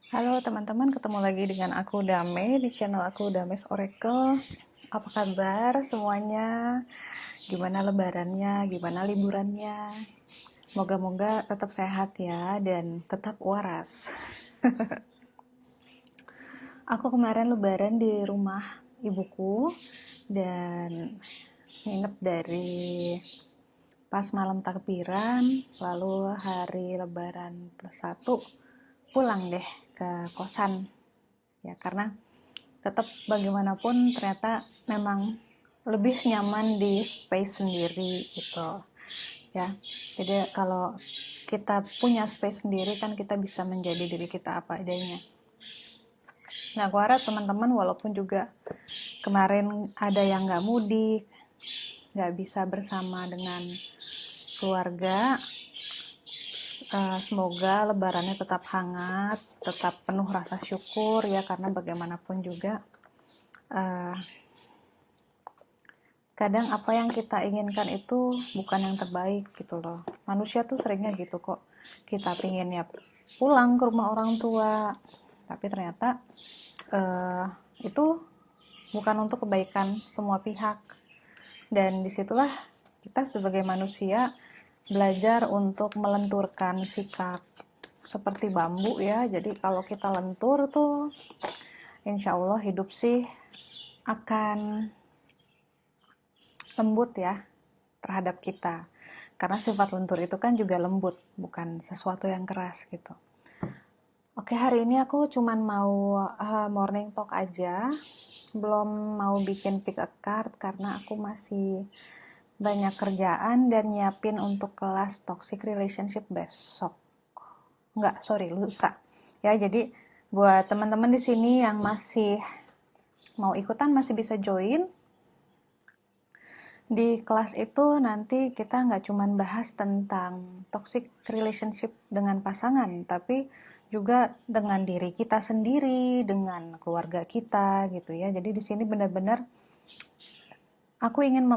Halo teman-teman, ketemu lagi dengan aku Dame di channel aku Dames Oracle. Apa kabar semuanya? Gimana lebarannya? Gimana liburannya? Moga-moga tetap sehat ya dan tetap waras. Aku kemarin lebaran di rumah ibuku dan nginep dari pas malam takbiran, lalu hari lebaran plus satu pulang deh ke kosan ya, karena tetap bagaimanapun ternyata memang lebih nyaman di space sendiri gitu ya. Jadi kalau kita punya space sendiri kan kita bisa menjadi diri kita apa adanya. Nah, aku harap teman-teman walaupun juga kemarin ada yang nggak mudik, nggak bisa bersama dengan keluarga, semoga lebarannya tetap hangat, tetap penuh rasa syukur ya, karena bagaimanapun juga uh, kadang apa yang kita inginkan itu bukan yang terbaik gitu loh. Manusia tuh seringnya gitu kok. Kita pinginnya pulang ke rumah orang tua, tapi ternyata uh, itu bukan untuk kebaikan semua pihak. Dan disitulah kita sebagai manusia belajar untuk melenturkan sikap seperti bambu ya. Jadi kalau kita lentur tuh insya Allah hidup sih akan lembut ya terhadap kita, karena sifat lentur itu kan juga lembut, bukan sesuatu yang keras gitu. Oke, hari ini aku cuman mau morning talk aja, belum mau bikin pick a card karena aku masih banyak kerjaan dan nyiapin untuk kelas toxic relationship besok. Enggak, sorry, lusa. Ya, jadi buat teman-teman di sini yang masih mau ikutan masih bisa join. Di kelas itu nanti kita nggak cuma bahas tentang toxic relationship dengan pasangan, tapi juga dengan diri kita sendiri, dengan keluarga kita gitu ya. Jadi di sini benar-benar aku ingin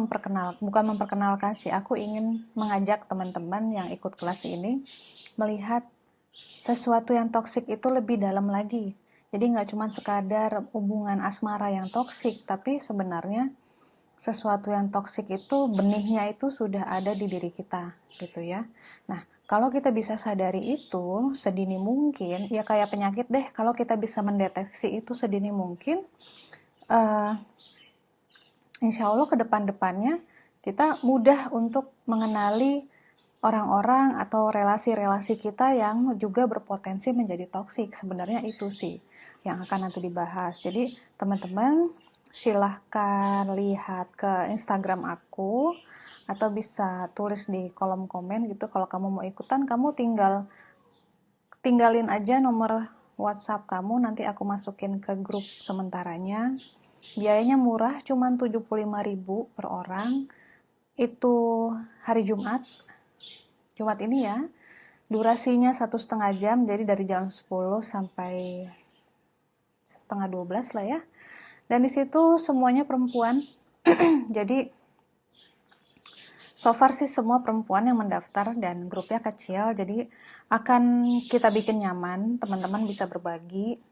bukan memperkenalkan sih, aku ingin mengajak teman-teman yang ikut kelas ini melihat sesuatu yang toksik itu lebih dalam lagi. Jadi nggak cuma sekadar hubungan asmara yang toksik, tapi sebenarnya sesuatu yang toksik itu benihnya itu sudah ada di diri kita gitu ya. Nah, kalau kita bisa sadari itu sedini mungkin, ya kayak penyakit deh, kalau kita bisa mendeteksi itu sedini mungkin, uh, insya Allah ke depan-depannya kita mudah untuk mengenali orang-orang atau relasi-relasi kita yang juga berpotensi menjadi toksik. Sebenarnya itu sih yang akan nanti dibahas. Jadi teman-teman silahkan lihat ke Instagram aku atau bisa tulis di kolom komen gitu. Kalau kamu mau ikutan, kamu tinggalin aja nomor WhatsApp kamu, nanti aku masukin ke grup sementaranya. Biayanya murah, cuma 75.000 per orang. Itu hari Jumat ini ya. Durasinya 1,5 jam, jadi dari jam 10 sampai setengah 12 lah ya. Dan di situ semuanya perempuan. Jadi so far sih semua perempuan yang mendaftar dan grupnya kecil, jadi akan kita bikin nyaman, teman-teman bisa berbagi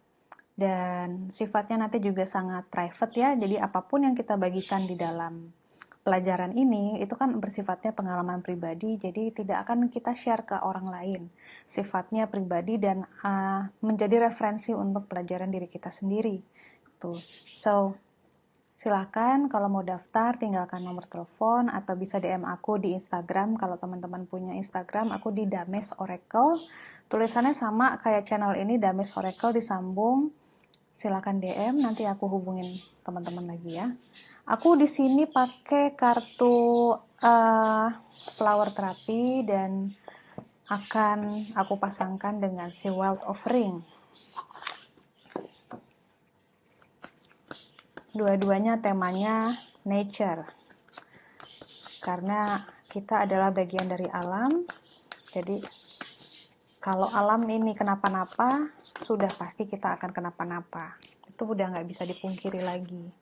dan sifatnya nanti juga sangat private ya. Jadi apapun yang kita bagikan di dalam pelajaran ini itu kan bersifatnya pengalaman pribadi, jadi tidak akan kita share ke orang lain. Sifatnya pribadi dan menjadi referensi untuk pelajaran diri kita sendiri. Tuh. So, silakan kalau mau daftar tinggalkan nomor telepon atau bisa DM aku di Instagram. Kalau teman-teman punya Instagram, aku di Dames Oracle. Tulisannya sama kayak channel ini, Dames Oracle disambung. Silakan DM, nanti aku hubungin teman-teman lagi ya. Aku di sini pakai kartu flower therapy dan akan aku pasangkan dengan si Wealth of Ring. Dua-duanya temanya nature, karena kita adalah bagian dari alam. Jadi kalau alam ini kenapa-napa, sudah pasti kita akan kenapa-napa. Itu udah nggak bisa dipungkiri lagi.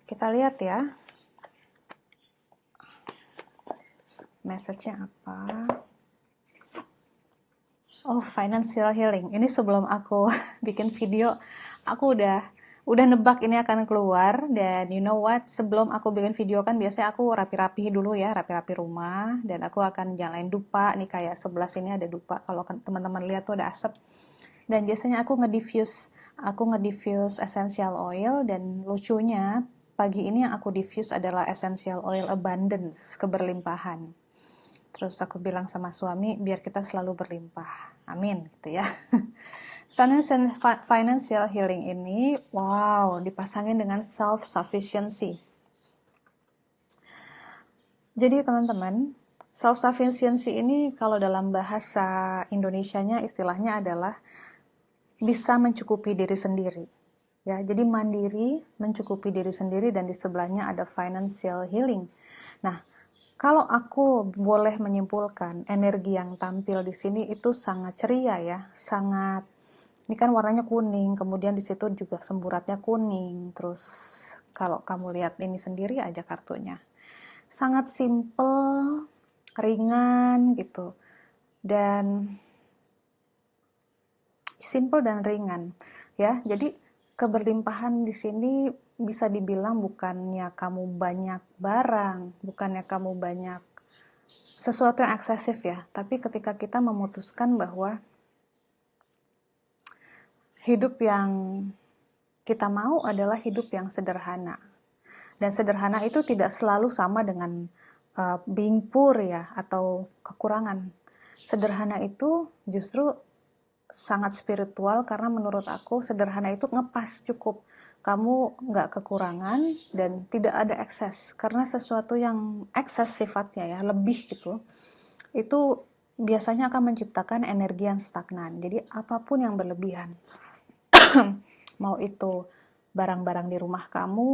Kita lihat ya, message-nya apa. Oh, financial healing. Ini sebelum aku bikin video, aku udah nebak ini akan keluar. Dan you know what? Sebelum aku bikin video kan biasanya aku rapi-rapi dulu ya, rapi-rapi rumah. Dan aku akan nyalain dupa. Nih kayak sebelah sini ada dupa. Kalau teman-teman lihat tuh ada asap. Dan biasanya aku nge-diffuse essential oil. Dan lucunya pagi ini yang aku diffuse adalah essential oil abundance, keberlimpahan. Terus aku bilang sama suami, biar kita selalu berlimpah. Amin, gitu ya. Financial healing ini, wow, dipasangin dengan self-sufficiency. Jadi teman-teman, self-sufficiency ini kalau dalam bahasa Indonesianya istilahnya adalah bisa mencukupi diri sendiri. Ya, jadi mandiri, mencukupi diri sendiri, dan di sebelahnya ada financial healing. Nah, kalau aku boleh menyimpulkan, energi yang tampil di sini itu sangat ceria ya, sangat, ini kan warnanya kuning, kemudian di situ juga semburatnya kuning, terus kalau kamu lihat ini sendiri aja kartunya, sangat simple, ringan gitu, dan simple dan ringan ya. Jadi keberlimpahan di sini bisa dibilang bukannya kamu banyak barang, bukannya kamu banyak sesuatu yang eksesif ya, tapi ketika kita memutuskan bahwa hidup yang kita mau adalah hidup yang sederhana. Dan sederhana itu tidak selalu sama dengan being poor ya, atau kekurangan. Sederhana itu justru sangat spiritual, karena menurut aku sederhana itu ngepas, cukup. Kamu nggak kekurangan dan tidak ada ekses, karena sesuatu yang ekses sifatnya ya, lebih gitu, itu biasanya akan menciptakan energi yang stagnan. Jadi apapun yang berlebihan, mau itu barang-barang di rumah kamu,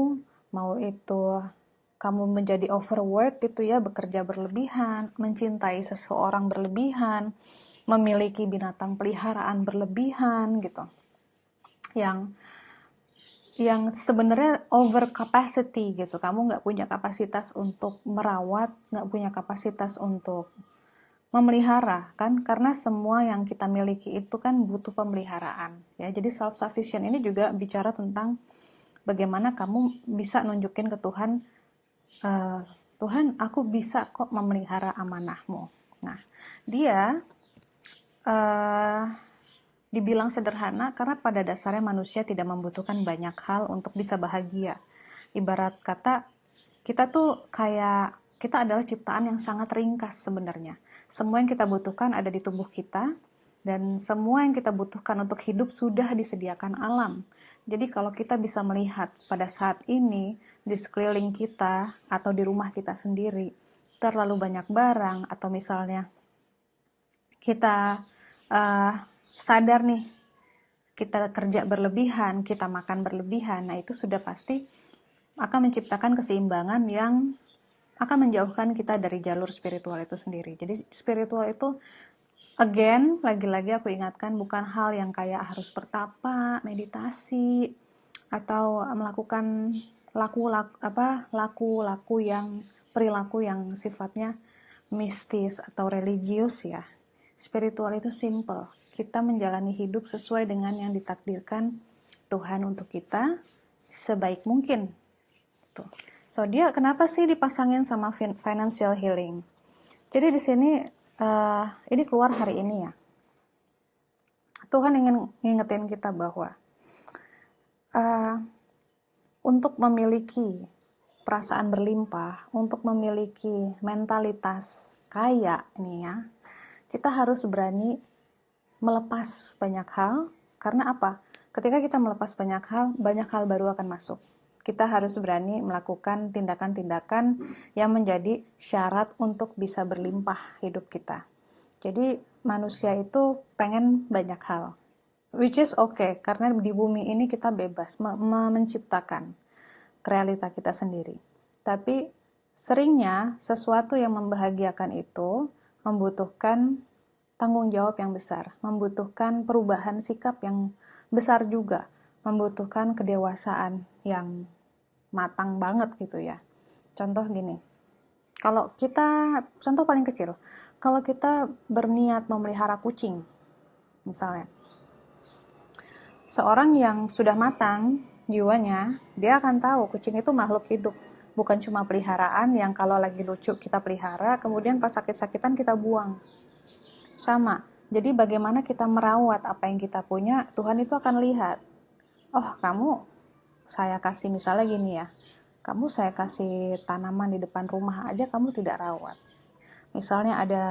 mau itu kamu menjadi overwork gitu ya, bekerja berlebihan, mencintai seseorang berlebihan, memiliki binatang peliharaan berlebihan gitu, yang sebenarnya over capacity gitu. Kamu nggak punya kapasitas untuk merawat, nggak punya kapasitas untuk memelihara kan, karena semua yang kita miliki itu kan butuh pemeliharaan ya. Jadi self sufficient ini juga bicara tentang bagaimana kamu bisa nunjukin ke Tuhan, Tuhan, aku bisa kok memelihara amanahmu. Nah, dia dibilang sederhana karena pada dasarnya manusia tidak membutuhkan banyak hal untuk bisa bahagia. Ibarat kata, kita tuh kayak, kita adalah ciptaan yang sangat ringkas sebenarnya. Semua yang kita butuhkan ada di tubuh kita, dan semua yang kita butuhkan untuk hidup sudah disediakan alam. Jadi kalau kita bisa melihat pada saat ini, di sekeliling kita atau di rumah kita sendiri, terlalu banyak barang, atau misalnya kita sadar nih, kita kerja berlebihan, kita makan berlebihan, nah itu sudah pasti akan menciptakan keseimbangan yang akan menjauhkan kita dari jalur spiritual itu sendiri. Jadi spiritual itu, again, lagi-lagi aku ingatkan, bukan hal yang kayak harus bertapa, meditasi, atau melakukan perilaku yang sifatnya mistis atau religius ya. Spiritual itu simple. Kita menjalani hidup sesuai dengan yang ditakdirkan Tuhan untuk kita sebaik mungkin. Tuh. So dia kenapa sih dipasangin sama financial healing? Jadi di sini ini keluar hari ini ya. Tuhan ingin ngingetin kita bahwa untuk memiliki perasaan berlimpah, untuk memiliki mentalitas kaya nih ya, kita harus berani melepas banyak hal. Karena apa? Ketika kita melepas banyak hal baru akan masuk. Kita harus berani melakukan tindakan-tindakan yang menjadi syarat untuk bisa berlimpah hidup kita. Jadi manusia itu pengen banyak hal, which is okay, karena di bumi ini kita bebas menciptakan realita kita sendiri. Tapi seringnya sesuatu yang membahagiakan itu membutuhkan tanggung jawab yang besar, membutuhkan perubahan sikap yang besar juga, membutuhkan kedewasaan yang matang banget gitu ya. Contoh gini, contoh paling kecil, kalau kita berniat memelihara kucing, Misalnya, seorang yang sudah matang jiwanya, dia akan tahu kucing itu makhluk hidup, bukan cuma peliharaan yang kalau lagi lucu kita pelihara, kemudian pas sakit-sakitan kita buang. Sama, jadi bagaimana kita merawat apa yang kita punya, Tuhan itu akan lihat. Oh, kamu saya kasih misalnya gini ya, kamu saya kasih tanaman di depan rumah aja kamu tidak rawat. Misalnya ada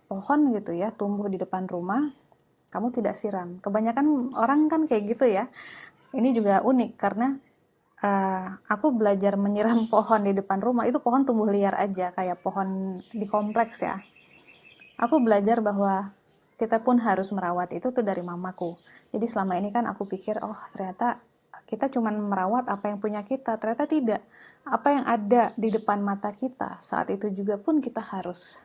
pohon gitu ya, tumbuh di depan rumah, kamu tidak siram. Kebanyakan orang kan kayak gitu ya. Ini juga unik karena aku belajar menyiram pohon di depan rumah, itu pohon tumbuh liar aja, kayak pohon di kompleks ya. Aku belajar bahwa kita pun harus merawat itu tuh dari mamaku. Jadi selama ini kan aku pikir, oh ternyata kita cuma merawat apa yang punya kita. Ternyata tidak. Apa yang ada di depan mata kita, saat itu juga pun kita harus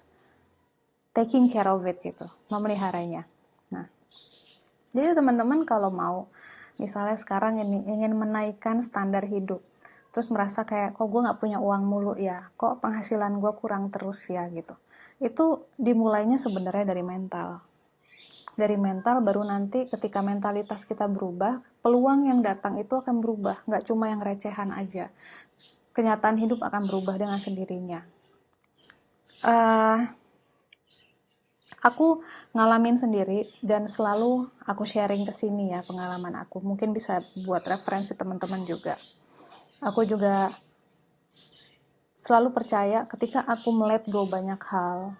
taking care of it gitu, memeliharanya. Nah, jadi teman-teman kalau mau, misalnya sekarang ini ingin menaikkan standar hidup, terus merasa kayak, kok gue gak punya uang mulu ya, kok penghasilan gue kurang terus ya gitu. Itu dimulainya sebenarnya dari mental. Dari mental baru nanti ketika mentalitas kita berubah, peluang yang datang itu akan berubah, gak cuma yang recehan aja. Kenyataan hidup akan berubah dengan sendirinya. Aku ngalamin sendiri dan selalu aku sharing ke sini ya pengalaman aku. Mungkin bisa buat referensi teman-teman juga. Aku juga selalu percaya ketika aku let go banyak hal,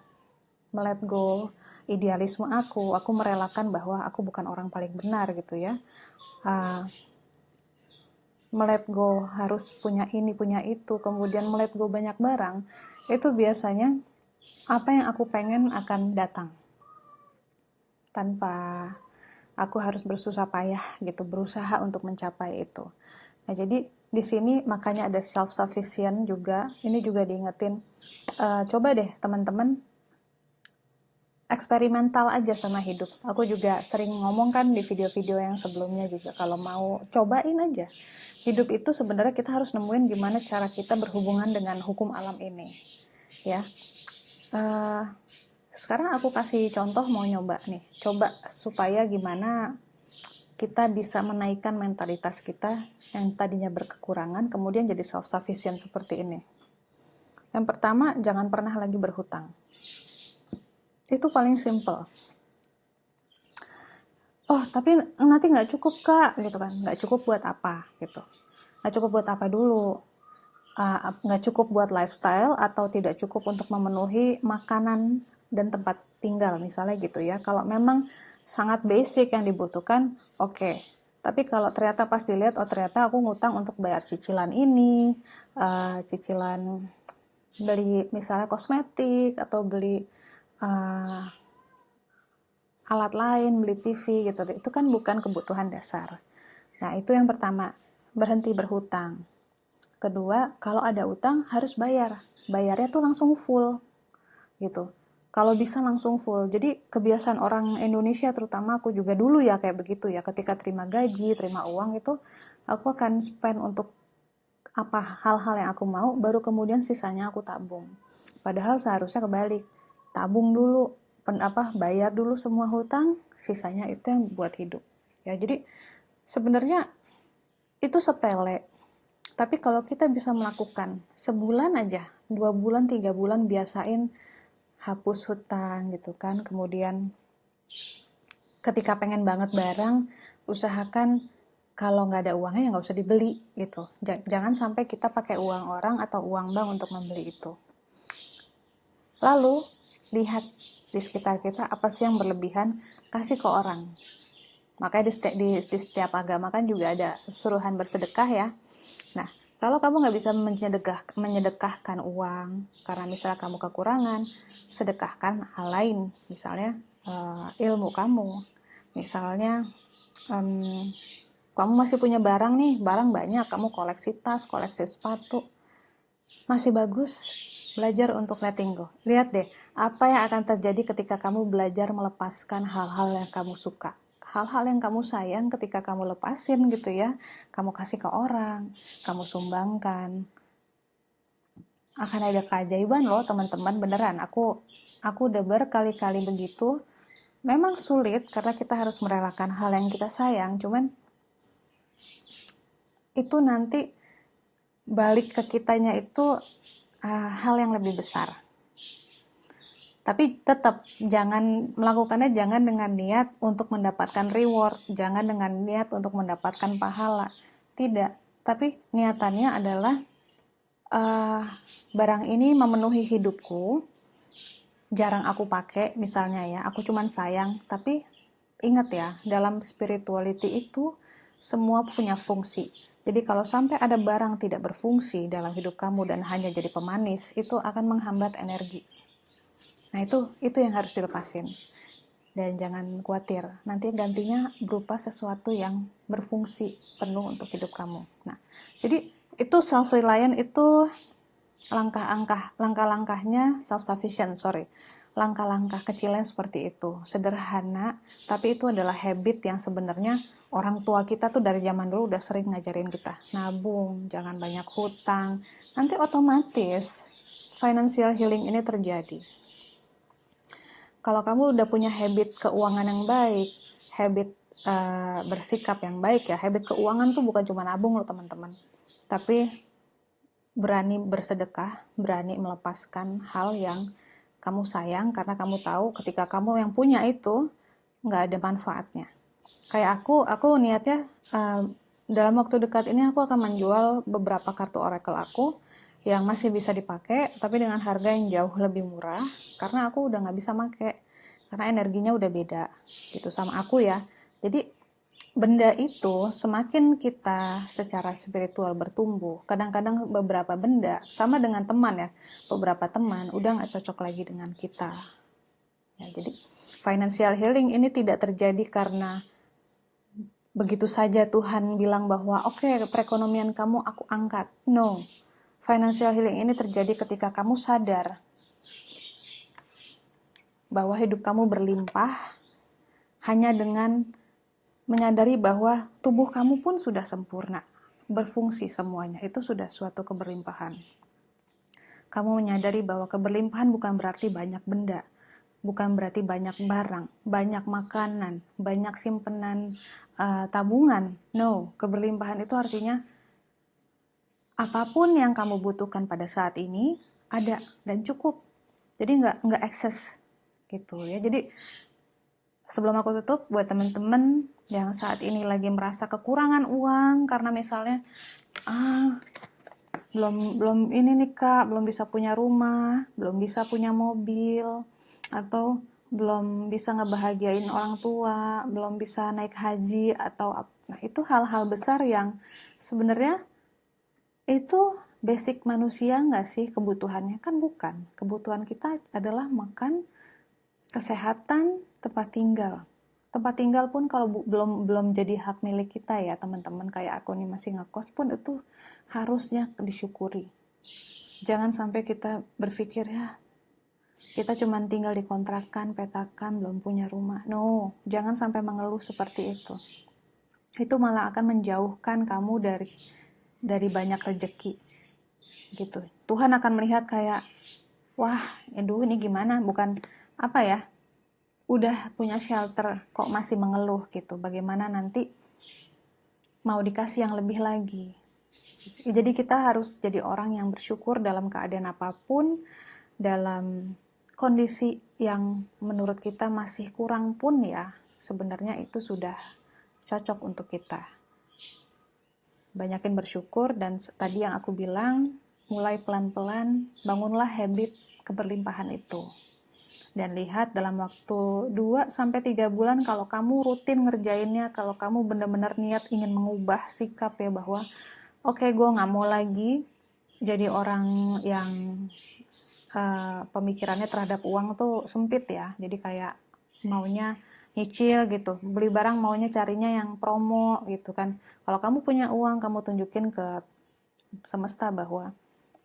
let go idealisme aku merelakan bahwa aku bukan orang paling benar gitu ya. Let go harus punya ini, punya itu, kemudian let go banyak barang, itu biasanya apa yang aku pengen akan datang. Tanpa aku harus bersusah payah gitu, berusaha untuk mencapai itu. Nah, jadi di sini makanya ada self sufficient juga. Ini juga diingetin, coba deh teman-teman eksperimental aja sama hidup. Aku juga sering ngomong kan di video-video yang sebelumnya juga, kalau mau cobain aja. Hidup itu sebenarnya kita harus nemuin gimana cara kita berhubungan dengan hukum alam ini. Ya, sekarang aku kasih contoh, mau nyoba nih. Coba supaya gimana kita bisa menaikkan mentalitas kita yang tadinya berkekurangan, kemudian jadi self-sufficient seperti ini. Yang pertama, jangan pernah lagi berhutang. Itu paling simple. Oh, tapi nanti nggak cukup kak, gitu kan. Nggak cukup buat apa, gitu. Nggak cukup buat apa dulu. Nggak cukup buat lifestyle atau tidak cukup untuk memenuhi makanan dan tempat tinggal, misalnya gitu ya. Kalau memang sangat basic yang dibutuhkan, oke. Tapi kalau ternyata pas dilihat, oh ternyata aku ngutang untuk bayar cicilan ini, cicilan beli misalnya kosmetik, atau beli alat lain, beli TV gitu. Itu kan bukan kebutuhan dasar. Nah, itu yang pertama, berhenti berhutang. Kedua, kalau ada utang harus bayar. Bayarnya tuh langsung full gitu. Kalau bisa langsung full. Jadi kebiasaan orang Indonesia, terutama aku juga dulu ya kayak begitu ya. Ketika terima gaji, terima uang itu, aku akan spend untuk apa hal-hal yang aku mau, baru kemudian sisanya aku tabung. Padahal seharusnya kebalik. Tabung dulu, bayar dulu semua hutang, sisanya itu yang buat hidup. Ya, jadi sebenarnya itu sepele. Tapi kalau kita bisa melakukan sebulan aja, 2 bulan, 3 bulan, biasain hapus hutang gitu kan. Kemudian ketika pengen banget barang, usahakan kalau nggak ada uangnya ya nggak usah dibeli gitu. Jangan sampai kita pakai uang orang atau uang bank untuk membeli itu. Lalu lihat di sekitar kita apa sih yang berlebihan, kasih ke orang. Makanya di setiap agama kan juga ada suruhan bersedekah ya. Nah, kalau kamu nggak bisa menyedekahkan uang karena misalnya kamu kekurangan, sedekahkan hal lain, misalnya ilmu kamu, misalnya kamu masih punya barang nih, barang banyak, kamu koleksi tas, koleksi sepatu, masih bagus, belajar untuk letting go. Lihat deh, apa yang akan terjadi ketika kamu belajar melepaskan hal-hal yang kamu suka. Hal-hal yang kamu sayang ketika kamu lepasin gitu ya, kamu kasih ke orang, kamu sumbangkan, akan ada keajaiban loh teman-teman, beneran. Aku udah berkali-kali begitu, memang sulit karena kita harus merelakan hal yang kita sayang, cuman itu nanti balik ke kitanya itu hal yang lebih besar. Tapi tetap jangan melakukannya, jangan dengan niat untuk mendapatkan reward, jangan dengan niat untuk mendapatkan pahala. Tidak, tapi niatannya adalah barang ini memenuhi hidupku, jarang aku pakai misalnya ya, aku cuman sayang, tapi ingat ya, dalam spirituality itu semua punya fungsi. Jadi kalau sampai ada barang tidak berfungsi dalam hidup kamu dan hanya jadi pemanis, itu akan menghambat energi. Nah itu yang harus dilepasin. Dan jangan khawatir, nanti gantinya berupa sesuatu yang berfungsi penuh untuk hidup kamu. Nah, jadi itu self-reliant itu langkah-langkahnya self-sufficient, langkah-langkah kecilnya seperti itu, sederhana, tapi itu adalah habit yang sebenarnya orang tua kita tuh dari zaman dulu udah sering ngajarin kita, nabung, jangan banyak hutang, nanti otomatis financial healing ini terjadi. Kalau kamu udah punya habit keuangan yang baik, habit bersikap yang baik ya, habit keuangan tuh bukan cuma nabung loh teman-teman, tapi berani bersedekah, berani melepaskan hal yang kamu sayang karena kamu tahu ketika kamu yang punya itu nggak ada manfaatnya. Kayak aku niatnya dalam waktu dekat ini aku akan menjual beberapa kartu oracle aku yang masih bisa dipakai tapi dengan harga yang jauh lebih murah karena aku udah nggak bisa pakai karena energinya udah beda gitu sama aku ya. Jadi benda itu semakin kita secara spiritual bertumbuh, kadang-kadang beberapa benda sama dengan teman ya, beberapa teman udah nggak cocok lagi dengan kita ya. Jadi financial healing ini tidak terjadi karena begitu saja Tuhan bilang bahwa oke, perekonomian kamu aku angkat. No, financial healing ini terjadi ketika kamu sadar bahwa hidup kamu berlimpah hanya dengan menyadari bahwa tubuh kamu pun sudah sempurna, berfungsi semuanya, itu sudah suatu keberlimpahan. Kamu menyadari bahwa keberlimpahan bukan berarti banyak benda, bukan berarti banyak barang, banyak makanan, banyak simpenan, tabungan. No, keberlimpahan itu artinya apapun yang kamu butuhkan pada saat ini ada dan cukup. Jadi nggak ekses gitu ya. Jadi sebelum aku tutup, buat teman-teman yang saat ini lagi merasa kekurangan uang karena misalnya belum ini nih Kak, belum bisa punya rumah, belum bisa punya mobil, atau belum bisa ngebahagiain orang tua, belum bisa naik haji atau nah itu hal-hal besar yang sebenarnya itu basic manusia nggak sih kebutuhannya? Kan bukan. Kebutuhan kita adalah makan, kesehatan, tempat tinggal. Tempat tinggal pun kalau belum jadi hak milik kita ya teman-teman, kayak aku nih masih ngekos pun itu harusnya disyukuri. Jangan sampai kita berpikir ya kita cuma tinggal di kontrakan, petakan, belum punya rumah. No, jangan sampai mengeluh seperti itu. Itu malah akan menjauhkan kamu dari banyak rezeki gitu. Tuhan akan melihat kayak wah, aduh ini gimana, bukan apa ya, udah punya shelter kok masih mengeluh gitu, bagaimana nanti mau dikasih yang lebih lagi. Jadi kita harus jadi orang yang bersyukur dalam keadaan apapun, dalam kondisi yang menurut kita masih kurang pun ya, sebenarnya itu sudah cocok untuk kita. Banyakin bersyukur, dan tadi yang aku bilang, mulai pelan-pelan bangunlah habit keberlimpahan itu. Dan lihat dalam waktu 2-3 bulan kalau kamu rutin ngerjainnya, kalau kamu benar-benar niat ingin mengubah sikap ya bahwa oke, gue gak mau lagi jadi orang yang pemikirannya terhadap uang tuh sempit ya. Jadi kayak maunya nyicil gitu, beli barang maunya carinya yang promo gitu kan. Kalau kamu punya uang, kamu tunjukin ke semesta bahwa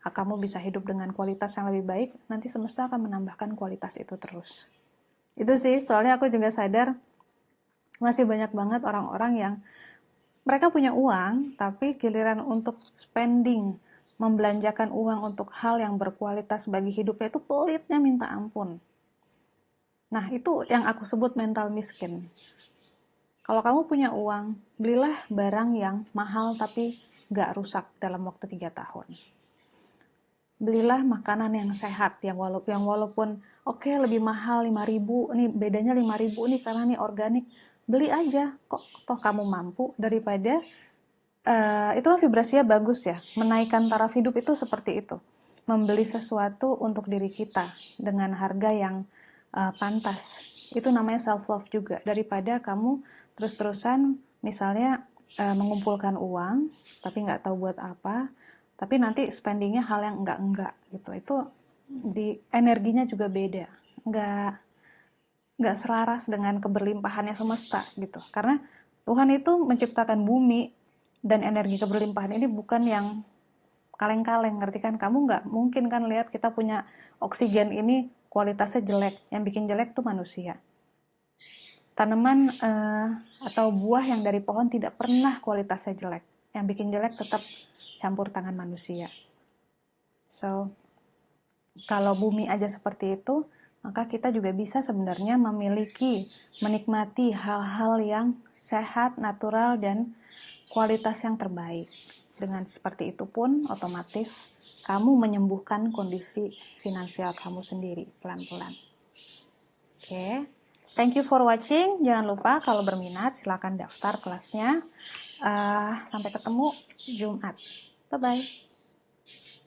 kamu bisa hidup dengan kualitas yang lebih baik, nanti semesta akan menambahkan kualitas itu terus. Itu sih, soalnya aku juga sadar masih banyak banget orang-orang yang mereka punya uang, tapi giliran untuk spending, membelanjakan uang untuk hal yang berkualitas bagi hidupnya itu pelitnya minta ampun. Nah, itu yang aku sebut mental miskin. Kalau kamu punya uang, belilah barang yang mahal tapi nggak rusak dalam waktu 3 tahun. Belilah makanan yang sehat, yang walaupun oke, lebih mahal 5.000, nih bedanya 5.000 nih karena nih organik. Beli aja, kok toh kamu mampu, daripada itu vibrasinya bagus ya. Menaikkan taraf hidup itu seperti itu. Membeli sesuatu untuk diri kita dengan harga yang pantas. Itu namanya self love juga. Daripada kamu terus-terusan misalnya mengumpulkan uang tapi nggak tahu buat apa, tapi nanti spendingnya hal yang enggak gitu. Itu di energinya juga beda. Nggak selaras dengan keberlimpahannya semesta gitu. Karena Tuhan itu menciptakan bumi dan energi keberlimpahan ini bukan yang kaleng-kaleng, ngerti kan? Kamu nggak mungkin kan lihat kita punya oksigen ini kualitasnya jelek. Yang bikin jelek tuh manusia. Tanaman atau buah yang dari pohon tidak pernah kualitasnya jelek. Yang bikin jelek tetap campur tangan manusia. So, kalau bumi aja seperti itu, maka kita juga bisa sebenarnya menikmati hal-hal yang sehat, natural, dan kualitas yang terbaik. Dengan seperti itu pun otomatis kamu menyembuhkan kondisi finansial kamu sendiri pelan-pelan. Oke. Thank you for watching. Jangan lupa kalau berminat silakan daftar kelasnya. Sampai ketemu Jumat. Bye-bye.